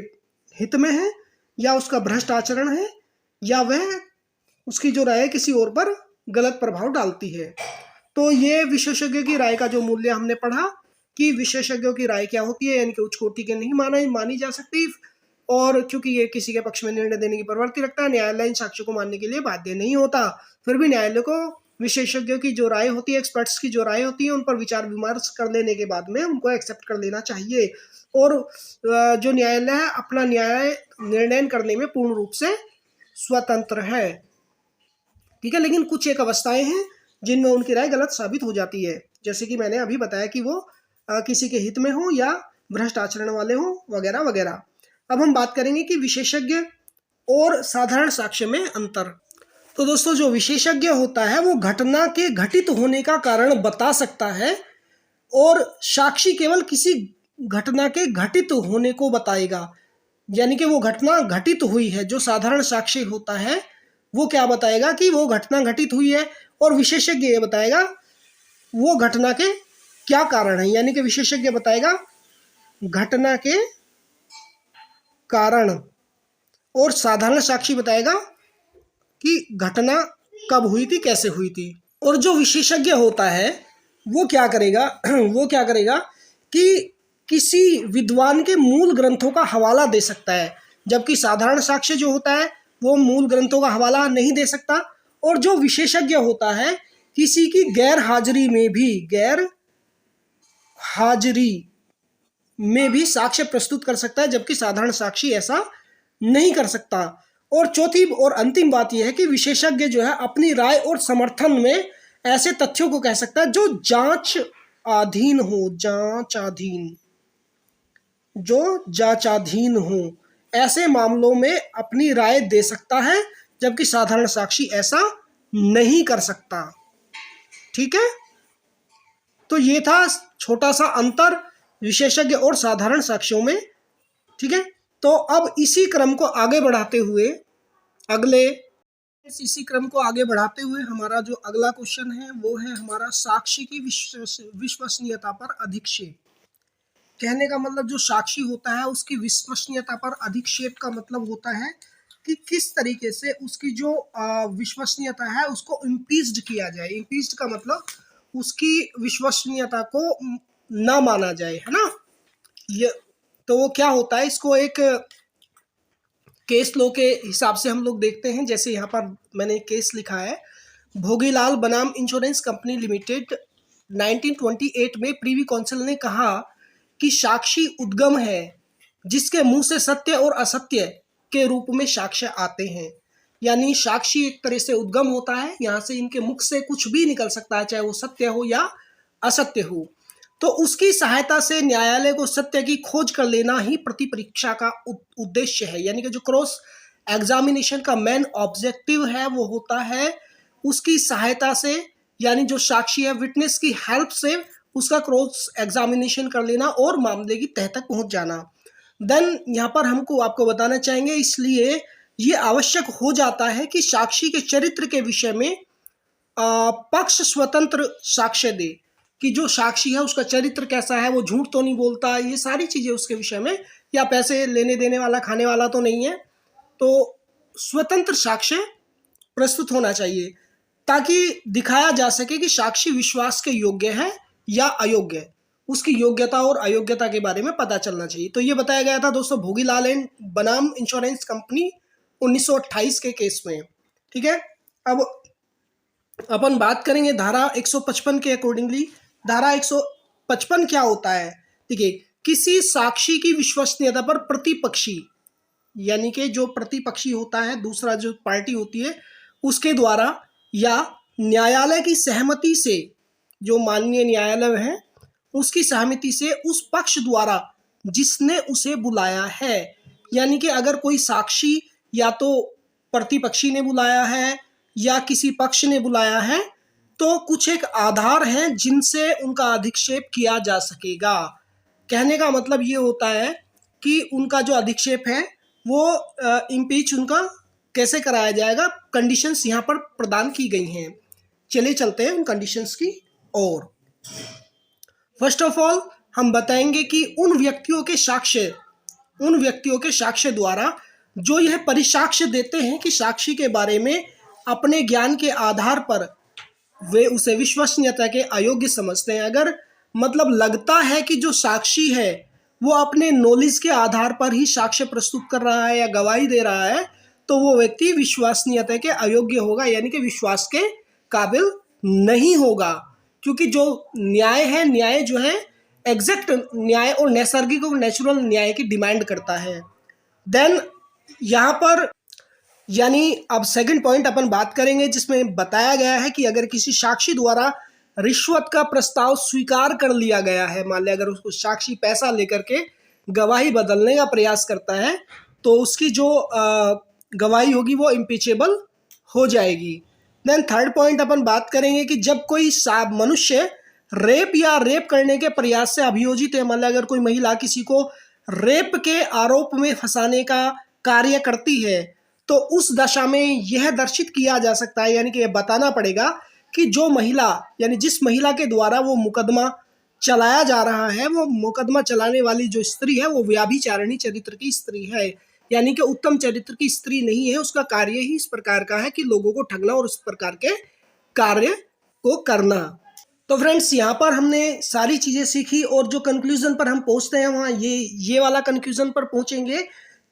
S1: हित में है, या उसका भ्रष्ट आचरण है, या वह उसकी जो राय किसी और पर गलत प्रभाव डालती है। तो ये विशेषज्ञ की राय का जो मूल्य हमने पढ़ा कि विशेषज्ञों की राय क्या होती है, यानी कि उच्च कोटि के नहीं मानी जा सकती, और क्योंकि ये किसी के पक्ष में निर्णय देने की प्रवृत्ति रखता है, न्यायालय इन साक्ष्यों को मानने के लिए बाध्य नहीं होता। फिर भी न्यायालय को विशेषज्ञों की जो राय होती है, एक्सपर्ट्स की जो राय होती है, उन पर विचार विमर्श कर लेने के बाद में उनको एक्सेप्ट कर लेना चाहिए, और जो न्यायालय है अपना न्याय निर्णय करने में पूर्ण रूप से स्वतंत्र है, ठीक है। लेकिन कुछ एक अवस्थाएं हैं जिनमें उनकी राय गलत साबित हो जाती है, जैसे कि मैंने अभी बताया कि वो किसी के हित में हो या भ्रष्ट आचरण वाले हो वगैरह वगैरह। अब हम बात करेंगे कि विशेषज्ञ और साधारण साक्ष्य में अंतर। तो दोस्तों जो विशेषज्ञ होता है वो घटना के घटित होने का कारण बता सकता है, और साक्षी केवल किसी घटना के घटित होने को बताएगा, यानी कि वो घटना घटित हुई है। जो साधारण साक्षी होता है वो क्या बताएगा कि वो घटना घटित हुई है, और विशेषज्ञ ये बताएगा वो घटना के क्या कारण है, यानी कि विशेषज्ञ बताएगा घटना के कारण, और साधारण साक्षी बताएगा कि घटना कब हुई थी, कैसे हुई थी। और जो विशेषज्ञ होता है वो क्या करेगा वो क्या करेगा कि किसी विद्वान के मूल ग्रंथों का हवाला दे सकता है, जबकि साधारण साक्ष्य जो होता है वो मूल ग्रंथों का हवाला नहीं दे सकता। और जो विशेषज्ञ होता है किसी की गैर हाजिरी में भी साक्ष्य प्रस्तुत कर सकता है, जबकि साधारण साक्षी ऐसा नहीं कर सकता। और चौथी और अंतिम बात यह है कि विशेषज्ञ जो है अपनी राय और समर्थन में ऐसे तथ्यों को कह सकता है जो जांच हो, ऐसे मामलों में अपनी राय दे सकता है, जबकि साधारण साक्षी ऐसा नहीं कर सकता। ठीक है, तो ये था छोटा सा अंतर विशेषज्ञ और साधारण साक्ष्यों में। ठीक है, तो अब इसी क्रम को आगे बढ़ाते हुए हमारा जो अगला क्वेश्चन है वो है हमारा साक्षी की विश्वसनीयता पर अधिक्षेप। कहने का मतलब जो साक्षी होता है उसकी विश्वसनीयता पर अधिक्षेप का मतलब होता है कि किस तरीके से उसकी जो विश्वसनीयता है उसको इम्पीच्ड किया जाए। इम्पीच्ड का मतलब उसकी विश्वसनीयता को ना माना जाए, है ना। ये तो वो क्या होता है, इसको एक केस लो के हिसाब से हम लोग देखते हैं। जैसे यहाँ पर मैंने केस लिखा है, भोगीलाल बनाम इंश्योरेंस कंपनी लिमिटेड 1928 में प्रीवी काउंसिल ने कहा कि साक्षी उद्गम है जिसके मुंह से सत्य और असत्य के रूप में साक्ष्य आते हैं। यानी साक्षी एक तरह से उद्गम होता है, यहाँ से इनके मुख से कुछ भी निकल सकता है, चाहे वो सत्य हो या असत्य हो। तो उसकी सहायता से न्यायालय को सत्य की खोज कर लेना ही प्रतिपरीक्षा का उद्देश्य है। यानी कि जो क्रॉस एग्जामिनेशन का मेन ऑब्जेक्टिव है वो होता है उसकी सहायता से, यानी जो साक्षी है विटनेस की हेल्प से उसका क्रॉस एग्जामिनेशन कर लेना और मामले की तह तक पहुंच जाना। देन यहाँ पर हमको आपको बताना चाहेंगे, इसलिए ये आवश्यक हो जाता है कि साक्षी के चरित्र के विषय में पक्ष स्वतंत्र साक्ष्य दे, कि जो साक्षी है उसका चरित्र कैसा है, वो झूठ तो नहीं बोलता, ये सारी चीजें उसके विषय में, या पैसे लेने देने वाला खाने वाला तो नहीं है। तो स्वतंत्र साक्ष्य प्रस्तुत होना चाहिए ताकि दिखाया जा सके कि साक्षी विश्वास के योग्य है या अयोग्य, उसकी योग्यता और अयोग्यता के बारे में पता चलना चाहिए। तो ये बताया गया था दोस्तों भोगीलाल एंड बनाम इंश्योरेंस कंपनी 1928 के केस में। ठीक है, अब अपन बात करेंगे धारा 155 के अकॉर्डिंगली। धारा 155 क्या होता है, ठीक है, किसी साक्षी की विश्वसनीयता पर प्रतिपक्षी, यानी कि जो प्रतिपक्षी होता है, दूसरा जो पार्टी होती है, उसके द्वारा या न्यायालय की सहमति से, जो माननीय न्यायालय है उसकी सहमति से उस पक्ष द्वारा जिसने उसे बुलाया है। यानी कि अगर कोई साक्षी या तो प्रतिपक्षी ने बुलाया है या किसी पक्ष ने बुलाया है तो कुछ एक आधार हैं जिनसे उनका अधिक्षेप किया जा सकेगा। कहने का मतलब ये होता है कि उनका जो अधिक्षेप है वो इम्पीच उनका कैसे कराया जाएगा, कंडीशंस यहाँ पर प्रदान की गई हैं। चलिए चलते हैं उन कंडीशंस की ओर। फर्स्ट ऑफ ऑल हम बताएंगे कि उन व्यक्तियों के साक्ष्य द्वारा जो यह परिसाक्ष्य देते हैं कि साक्षी के बारे में अपने ज्ञान के आधार पर वे उसे विश्वसनीयता के अयोग्य समझते हैं। अगर मतलब लगता है कि जो साक्षी है वो अपने नॉलेज के आधार पर ही साक्ष्य प्रस्तुत कर रहा है या गवाही दे रहा है, तो वो व्यक्ति विश्वसनीयता के अयोग्य होगा, यानी कि विश्वास के काबिल नहीं होगा। क्योंकि जो न्याय है, न्याय जो है एग्जैक्ट न्याय और नैसर्गिक और नेचुरल न्याय की डिमांड करता है। देन यहाँ पर यानी अब सेकंड पॉइंट अपन बात करेंगे जिसमें बताया गया है कि अगर किसी साक्षी द्वारा रिश्वत का प्रस्ताव स्वीकार कर लिया गया है, मान लिया अगर उसको साक्षी पैसा लेकर के गवाही बदलने का प्रयास करता है तो उसकी जो गवाही होगी वो इम्पीचेबल हो जाएगी। देन थर्ड पॉइंट अपन बात करेंगे कि जब कोई मनुष्य रेप या रेप करने के प्रयास से अभियोजित है, मान लिया अगर कोई महिला किसी को रेप के आरोप में फंसाने का कार्य करती है तो उस दशा में यह दर्शित किया जा सकता है, यानी कि यह बताना पड़ेगा कि जो महिला, यानी जिस महिला के द्वारा वो मुकदमा चलाया जा रहा है, वो मुकदमा चलाने वाली जो स्त्री है वो व्याभिचारिणी चरित्र की स्त्री है, यानी कि उत्तम चरित्र की स्त्री नहीं है। उसका कार्य ही इस प्रकार का है कि लोगों को ठगना और इस प्रकार के कार्य को करना। तो फ्रेंड्स, यहाँ पर हमने सारी चीजें सीखी और जो कंक्लूजन पर हम पहुंचते हैं वहां ये वाला कंक्लूजन पर पहुंचेंगे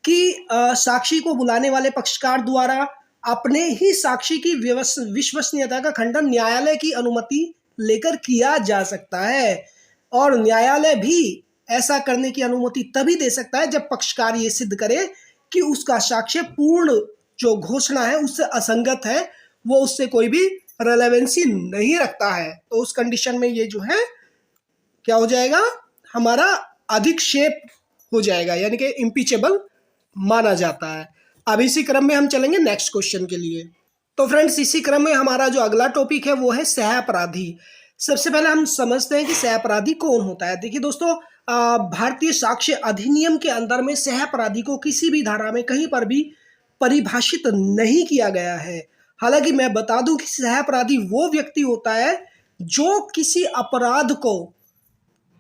S1: कि साक्षी को बुलाने वाले पक्षकार द्वारा अपने ही साक्षी की विश्वसनीयता का खंडन न्यायालय की अनुमति लेकर किया जा सकता है, और न्यायालय भी ऐसा करने की अनुमति तभी दे सकता है जब पक्षकार ये सिद्ध करे कि उसका साक्ष्य पूर्ण जो घोषणा है उससे असंगत है, वो उससे कोई भी रेलेवेंसी नहीं रखता है। तो उस कंडीशन में ये जो है क्या हो जाएगा, हमारा अधिक्षेप हो जाएगा, यानी कि इम्पीचेबल माना जाता है। अब इसी क्रम में हम चलेंगे नेक्स्ट क्वेश्चन के लिए। तो फ्रेंड्स, इसी क्रम में हमारा जो अगला टॉपिक है वो है सह अपराधी। सबसे पहले हम समझते हैं कि सह अपराधी कौन होता है। देखिए दोस्तों, भारतीय साक्ष्य अधिनियम के अंदर में सह अपराधी को किसी भी धारा में कहीं पर भी परिभाषित नहीं किया गया है। हालांकि मैं बता दूं कि सह अपराधी वो व्यक्ति होता है जो किसी अपराध को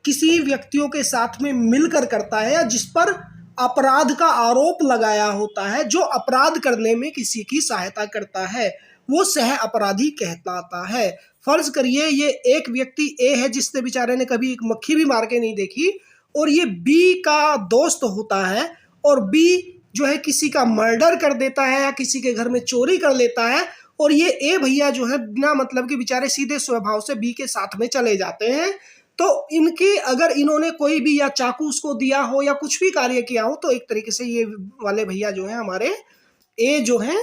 S1: किसी व्यक्तियों के साथ में मिलकर करता है या जिस पर अपराध का आरोप लगाया होता है, जो अपराध करने में किसी की सहायता करता है, वो सह अपराधी कहलाता है। फर्ज करिए ये एक व्यक्ति ए है जिसने बेचारे ने कभी एक मक्खी भी मार के नहीं देखी, और ये बी का दोस्त होता है, और बी जो है किसी का मर्डर कर देता है या किसी के घर में चोरी कर लेता है, और ये ए भैया जो है बिना मतलब के बेचारे सीधे स्वभाव से बी के साथ में चले जाते हैं। तो इनकी अगर इन्होंने कोई भी या चाकू उसको दिया हो या कुछ भी कार्य किया हो, तो एक तरीके से ये वाले भैया जो है हमारे ए जो है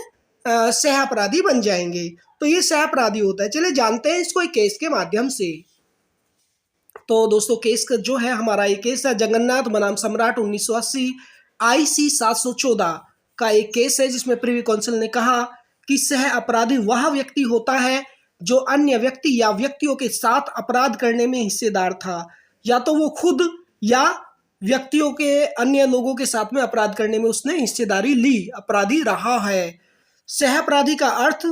S1: सह अपराधी बन जाएंगे। तो ये सह अपराधी होता है। चलिए जानते हैं इसको एक केस के माध्यम से। तो दोस्तों, केस का जो है हमारा ये केस है जगन्नाथ बनाम सम्राट 1980 IC 714 का एक केस है, जिसमें प्रिवी काउंसिल ने कहा कि सह अपराधी वह व्यक्ति होता है जो अन्य व्यक्ति या व्यक्तियों के साथ अपराध करने में हिस्सेदार था, या तो वो खुद या व्यक्तियों के अन्य लोगों के साथ में अपराध करने में उसने हिस्सेदारी ली, अपराधी रहा है। सह अपराधी का अर्थ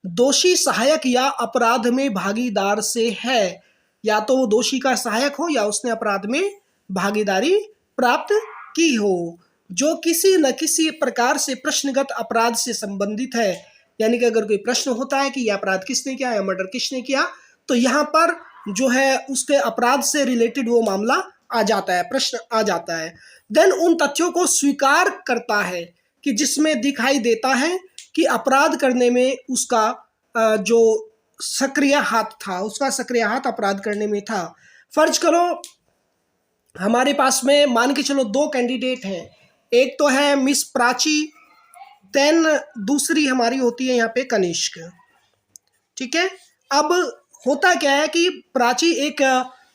S1: दोषी सहायक या अपराध में भागीदार से है, या तो वो दोषी का सहायक हो या उसने अपराध में भागीदारी प्राप्त की हो, जो किसी न किसी प्रकार से प्रश्नगत अपराध से संबंधित है। यानी कि अगर कोई प्रश्न होता है कि यह अपराध किसने किया या मर्डर किसने किया, तो यहाँ पर जो है उसके अपराध से रिलेटेड वो मामला आ जाता है, प्रश्न आ जाता है। देन उन तथ्यों को स्वीकार करता है कि जिसमें दिखाई देता है कि अपराध करने में उसका जो सक्रिय हाथ था, उसका सक्रिय हाथ अपराध करने में था। फर्ज करो हमारे पास में मान के चलो दो कैंडिडेट हैं, एक तो है मिस प्राची, देन दूसरी हमारी होती है यहाँ पे कनिष्क। ठीक है, अब होता क्या है कि प्राची एक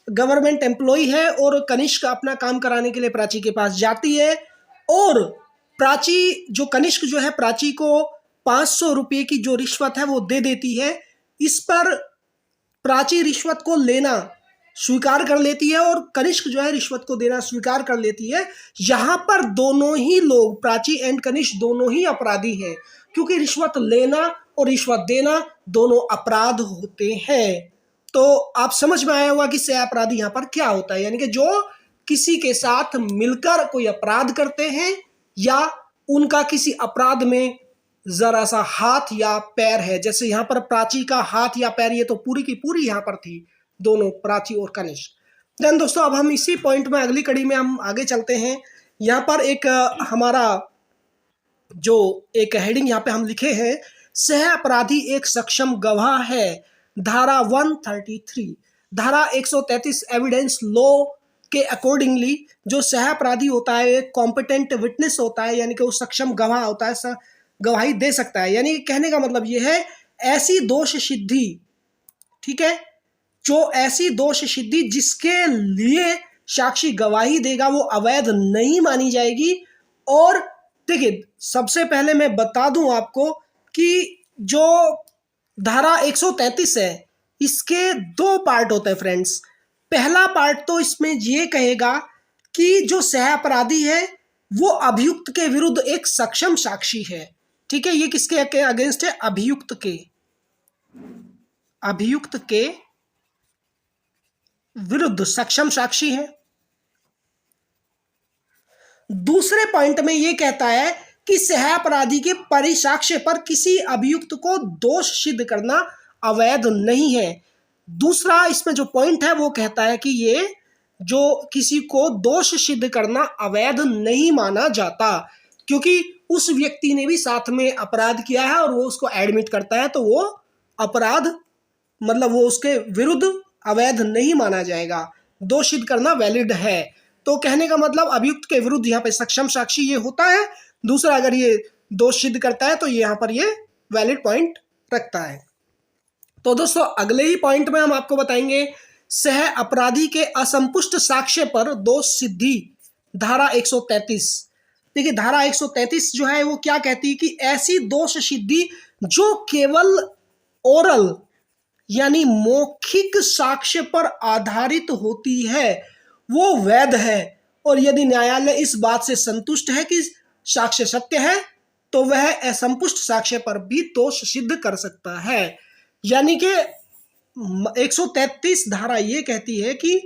S1: गवर्नमेंट एम्प्लॉय है और कनिष्क अपना काम कराने के लिए प्राची के पास जाती है, और प्राची जो कनिष्क जो है प्राची को 500 रुपये की जो रिश्वत है वो दे देती है। इस पर प्राची रिश्वत को लेना स्वीकार कर लेती है और कनिष्क जो है रिश्वत को देना स्वीकार कर लेती है। यहाँ पर दोनों ही लोग, प्राची एंड कनिष्क दोनों ही अपराधी हैं, क्योंकि रिश्वत लेना और रिश्वत देना दोनों अपराध होते हैं। तो आप समझ में आया होगा कि सह अपराधी यहाँ पर क्या होता है, यानी कि जो किसी के साथ मिलकर कोई अपराध करते हैं या उनका किसी अपराध में जरा सा हाथ या पैर है। जैसे यहाँ पर प्राची का हाथ या पैर, ये तो पूरी की पूरी यहाँ पर थी, दोनों प्राची और कनिष्क। देन दोस्तों, अब हम इसी पॉइंट में अगली कड़ी में हम आगे चलते हैं। यहाँ पर एक हमारा जो एक हेडिंग यहाँ पे हम लिखे हैं, सह अपराधी एक सक्षम गवाह है। धारा 133, धारा 133 एविडेंस लॉ के अकॉर्डिंगली जो सह अपराधी होता है एक कॉम्पिटेंट विटनेस होता है, यानी कि वो सक्षम गवाह होता है, गवाही दे सकता है। यानी कहने का मतलब ये है ऐसी दोष सिद्धि, ठीक है, जो ऐसी दोष सिद्धि जिसके लिए साक्षी गवाही देगा वो अवैध नहीं मानी जाएगी। और देखिए, सबसे पहले मैं बता दूं आपको कि जो धारा 133 है इसके दो पार्ट होते हैं फ्रेंड्स। पहला पार्ट तो इसमें ये कहेगा कि जो सह अपराधी है वो अभियुक्त के विरुद्ध एक सक्षम साक्षी है। ठीक है, ये किसके अगेंस्ट है? अभियुक्त के विरुद्ध सक्षम साक्षी है। दूसरे पॉइंट में यह कहता है कि सह अपराधी के परिसाक्ष्य पर किसी अभियुक्त को दोष सिद्ध करना अवैध नहीं है। दूसरा इसमें जो पॉइंट है वो कहता है कि ये जो किसी को दोष सिद्ध करना अवैध नहीं माना जाता, क्योंकि उस व्यक्ति ने भी साथ में अपराध किया है और वो उसको एडमिट करता है, तो वो अपराध मतलब वो उसके विरुद्ध अवैध नहीं माना जाएगा, दोष सिद्ध करना वैलिड है। तो कहने का मतलब अभियुक्त के विरुद्ध यहाँ पे सक्षम साक्षी ये होता है। दूसरा, अगर ये दोष सिद्ध करता है तो यहाँ पर ये वैलिड पॉइंट रखता है। तो दोस्तों अगले ही पॉइंट में हम आपको बताएंगे सह अपराधी के असंपुष्ट साक्ष्य पर दोष सिद्धि, धारा 133। देखिए धारा 133 जो है वो क्या कहती है कि ऐसी दोष सिद्धि जो केवल ओरल यानी मौखिक साक्ष्य पर आधारित होती है वो वैध है, और यदि न्यायालय इस बात से संतुष्ट है कि साक्ष्य सत्य है तो वह असंपुष्ट साक्ष्य पर भी दोष सिद्ध कर सकता है। यानी कि 133 धारा ये कहती है कि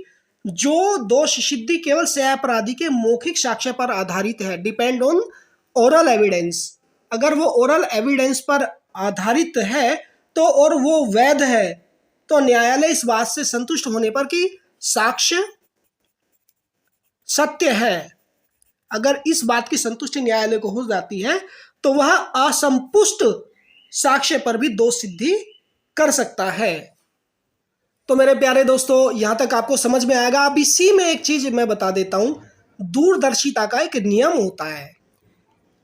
S1: जो दोष सिद्धि केवल सह अपराधी के मौखिक साक्ष्य पर आधारित है, डिपेंड ऑन ओरल एविडेंस, अगर वो ओरल एविडेंस पर आधारित है तो और वो वैध है, तो न्यायालय इस बात से संतुष्ट होने पर कि साक्ष्य सत्य है, अगर इस बात की संतुष्टि न्यायालय को हो जाती है तो वह असंपुष्ट साक्ष्य पर भी दोष सिद्धि कर सकता है। तो मेरे प्यारे दोस्तों यहां तक आपको समझ में आएगा। अब इसी में एक चीज मैं बता देता हूं, दूरदर्शिता का एक नियम होता है।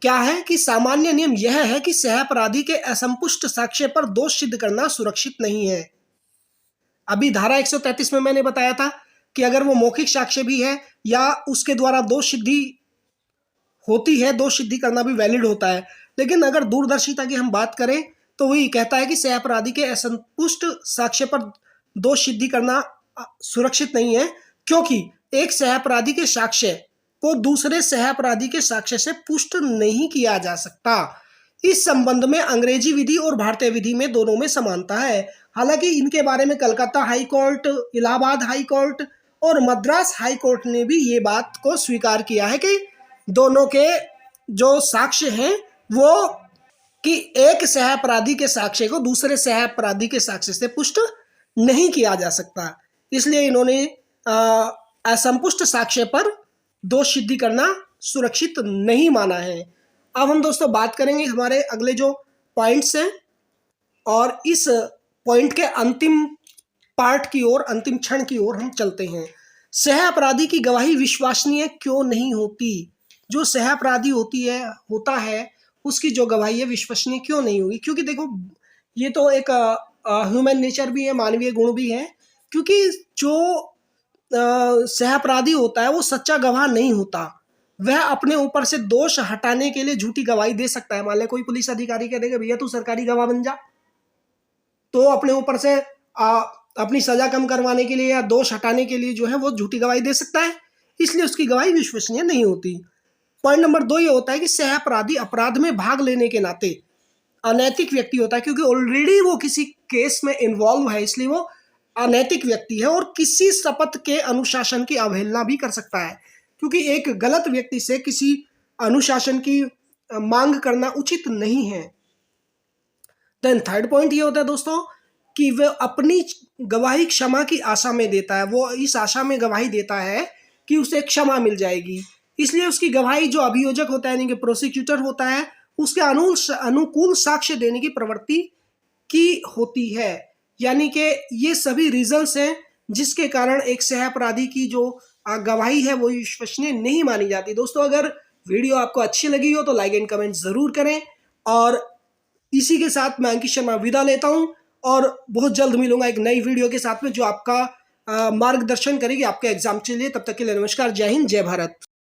S1: क्या है कि सामान्य नियम यह है कि सह अपराधी के असंपुष्ट साक्ष्य पर दोष सिद्ध करना सुरक्षित नहीं है। अभी धारा 133 में मैंने बताया था कि अगर वो मौखिक साक्ष्य भी है या उसके द्वारा दोष सिद्धि होती है, दोष सिद्धि करना भी वैलिड होता है, लेकिन अगर दूरदर्शिता की हम बात करें तो वही कहता है कि सह अपराधी के असंपुष्ट साक्ष्य पर दोष सिद्धि करना सुरक्षित नहीं है, क्योंकि एक सह अपराधी के साक्ष्य को दूसरे सह अपराधी के साक्ष्य से पुष्ट नहीं किया जा सकता। इस संबंध में अंग्रेजी विधि और भारतीय विधि में दोनों में समानता है। हालांकि इनके बारे में Calcutta high court, Allahabad high court और मद्रास हाई कोर्ट ने भी ये बात को स्वीकार किया है कि दोनों के जो साक्ष्य हैं वो कि एक सह अपराधी के साक्ष्य को दूसरे सह अपराधी के साक्ष्य से पुष्ट नहीं किया जा सकता, इसलिए इन्होंने असंपुष्ट साक्ष्य पर दोष सिद्धि करना सुरक्षित नहीं माना है। अब हम दोस्तों बात करेंगे हमारे अगले जो पॉइंट्स हैं, और इस पॉइंट के अंतिम पार्ट की ओर, अंतिम क्षण की ओर हम चलते हैं। सह अपराधी की गवाही विश्वसनीय क्यों नहीं होती? जो सह अपराधी होता है उसकी जो गवाही है विश्वसनीय क्यों नहीं होगी? क्योंकि देखो ये तो एक ह्यूमन नेचर भी है, मानवीय गुण भी है, क्योंकि जो सह अपराधी होता है वो सच्चा गवाह नहीं होता, वह अपने ऊपर से दोष हटाने के लिए झूठी गवाही दे सकता है। मान ले कोई पुलिस अधिकारी कह देगा भैया तू सरकारी गवाह बन जा, तो अपने ऊपर से अपनी सजा कम करवाने के लिए या दोष हटाने के लिए जो है वो झूठी गवाही दे सकता है, इसलिए उसकी गवाही विश्वसनीय नहीं होती। पॉइंट नंबर 2 ये होता है कि सह अपराधी अपराध में भाग लेने के नाते अनैतिक व्यक्ति होता है, क्योंकि ऑलरेडी वो किसी केस में इन्वॉल्व है, इसलिए वो अनैतिक व्यक्ति है और किसी शपथ के अनुशासन की अवहेलना भी कर सकता है, क्योंकि एक गलत व्यक्ति से किसी अनुशासन की मांग करना उचित नहीं है। देन थर्ड पॉइंट ये होता है दोस्तों कि वह अपनी गवाही क्षमा की आशा में देता है, वो इस आशा में गवाही देता है कि उसे क्षमा मिल जाएगी, इसलिए उसकी गवाही जो अभियोजक होता है यानी कि प्रोसिक्यूटर होता है उसके अनुकूल साक्ष्य देने की प्रवृत्ति की होती है। यानी कि ये सभी रीजंस हैं जिसके कारण एक सह अपराधी की जो गवाही है वो विश्वसनीय नहीं मानी जाती। दोस्तों अगर वीडियो आपको अच्छी लगी हो तो लाइक एंड कमेंट जरूर करें, और इसी के साथ मैं अंकित शर्मा विदा लेता हूं और बहुत जल्द मिलूंगा एक नई वीडियो के साथ में जो आपका मार्गदर्शन करेगी आपके एग्जाम के लिए। तब तक के लिए नमस्कार, जय हिंद, जय भारत।